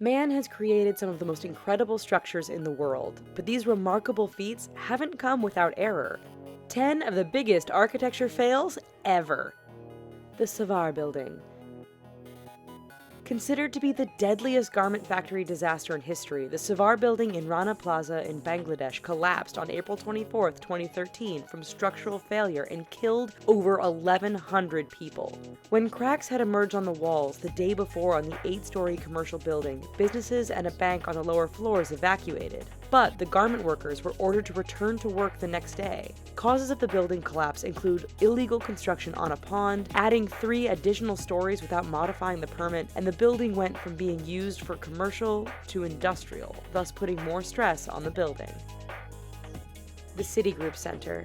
Man has created some of the most incredible structures in the world, but these remarkable feats haven't come without error. 10 of the biggest architecture fails ever. The Savar Building. Considered to be the deadliest garment factory disaster in history, the Savar Building in Rana Plaza in Bangladesh collapsed on April 24, 2013 from structural failure and killed over 1,100 people. When cracks had emerged on the walls the day before on the 8-story commercial building, businesses and a bank on the lower floors evacuated. But the garment workers were ordered to return to work the next day. Causes of the building collapse include illegal construction on a pond, adding 3 additional stories without modifying the permit, and the building went from being used for commercial to industrial, thus putting more stress on the building. The Citigroup Center.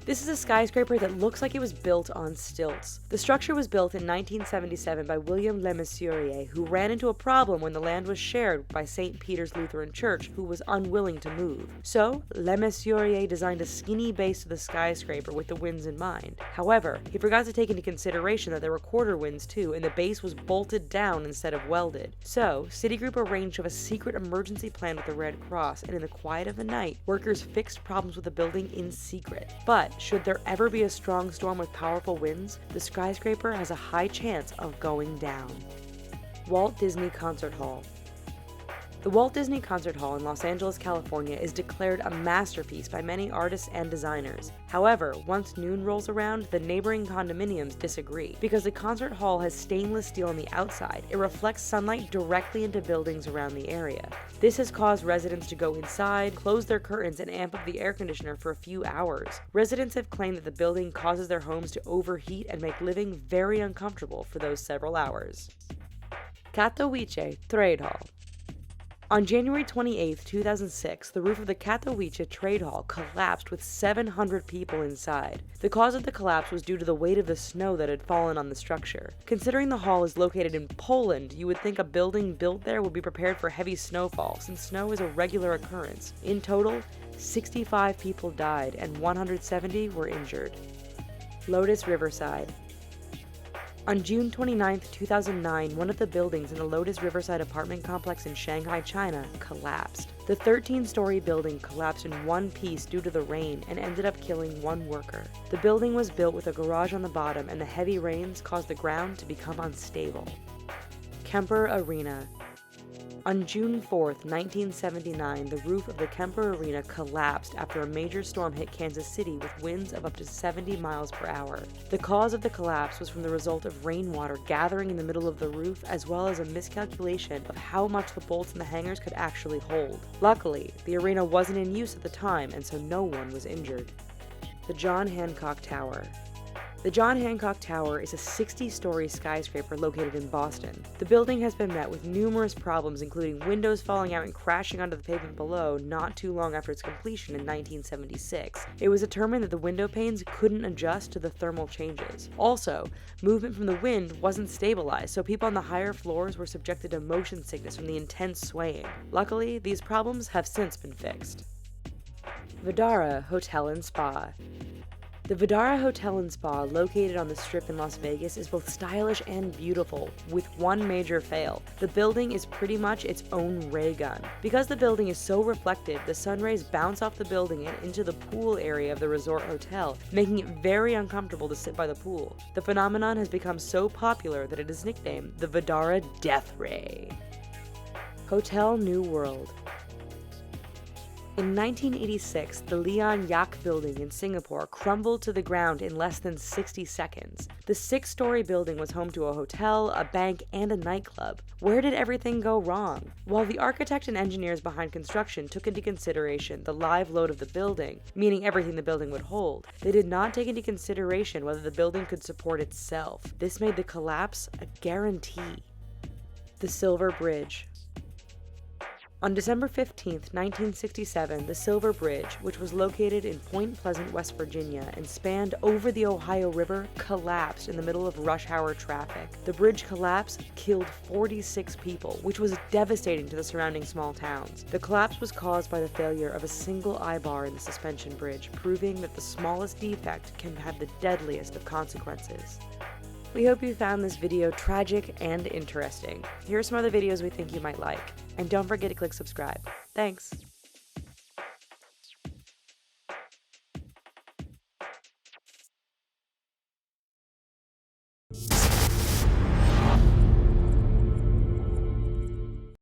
This is a skyscraper that looks like it was built on stilts. The structure was built in 1977 by William Le Mesurier, who ran into a problem when the land was shared by St. Peter's Lutheran Church, who was unwilling to move. So, Le Mesurier designed a skinny base to the skyscraper with the winds in mind. However, he forgot to take into consideration that there were quarter winds too, and the base was bolted down instead of welded. So, Citigroup arranged to have a secret emergency plan with the Red Cross, and in the quiet of the night, workers fixed problems with the building in secret. But should there ever be a strong storm with powerful winds, the skyscraper has a high chance of going down. Walt Disney Concert Hall. The Walt Disney Concert Hall in Los Angeles, California is declared a masterpiece by many artists and designers. However, once noon rolls around, the neighboring condominiums disagree. Because the concert hall has stainless steel on the outside, it reflects sunlight directly into buildings around the area. This has caused residents to go inside, close their curtains, and amp up the air conditioner for a few hours. Residents have claimed that the building causes their homes to overheat and make living very uncomfortable for those several hours. Katowice Trade Hall. On January 28, 2006, the roof of the Katowice Trade Hall collapsed with 700 people inside. The cause of the collapse was due to the weight of the snow that had fallen on the structure. Considering the hall is located in Poland, you would think a building built there would be prepared for heavy snowfall, since snow is a regular occurrence. In total, 65 people died and 170 were injured. Lotus Riverside. On June 29, 2009, one of the buildings in the Lotus Riverside apartment complex in Shanghai, China, collapsed. The 13-story building collapsed in one piece due to the rain and ended up killing one worker. The building was built with a garage on the bottom, and the heavy rains caused the ground to become unstable. Kemper Arena. On June 4, 1979, the roof of the Kemper Arena collapsed after a major storm hit Kansas City with winds of up to 70 miles per hour. The cause of the collapse was from the result of rainwater gathering in the middle of the roof, as well as a miscalculation of how much the bolts and the hangers could actually hold. Luckily, the arena wasn't in use at the time, and so no one was injured. The John Hancock Tower. The John Hancock Tower is a 60-story skyscraper located in Boston. The building has been met with numerous problems, including windows falling out and crashing onto the pavement below not too long after its completion in 1976. It was determined that the window panes couldn't adjust to the thermal changes. Also, movement from the wind wasn't stabilized, so people on the higher floors were subjected to motion sickness from the intense swaying. Luckily, these problems have since been fixed. Vdara Hotel and Spa. The Vdara Hotel and Spa, located on the Strip in Las Vegas, is both stylish and beautiful, with one major fail. The building is pretty much its own ray gun. Because the building is so reflective, the sun rays bounce off the building and into the pool area of the resort hotel, making it very uncomfortable to sit by the pool. The phenomenon has become so popular that it is nicknamed the Vdara Death Ray. Hotel New World. In 1986, the Leon Yak building in Singapore crumbled to the ground in less than 60 seconds. The 6-story building was home to a hotel, a bank, and a nightclub. Where did everything go wrong? While the architect and engineers behind construction took into consideration the live load of the building, meaning everything the building would hold, they did not take into consideration whether the building could support itself. This made the collapse a guarantee. The Silver Bridge. On December 15, 1967, the Silver Bridge, which was located in Point Pleasant, West Virginia, and spanned over the Ohio River, collapsed in the middle of rush hour traffic. The bridge collapse killed 46 people, which was devastating to the surrounding small towns. The collapse was caused by the failure of a single eye-bar in the suspension bridge, proving that the smallest defect can have the deadliest of consequences. We hope you found this video tragic and interesting. Here are some other videos we think you might like. And don't forget to click subscribe. Thanks!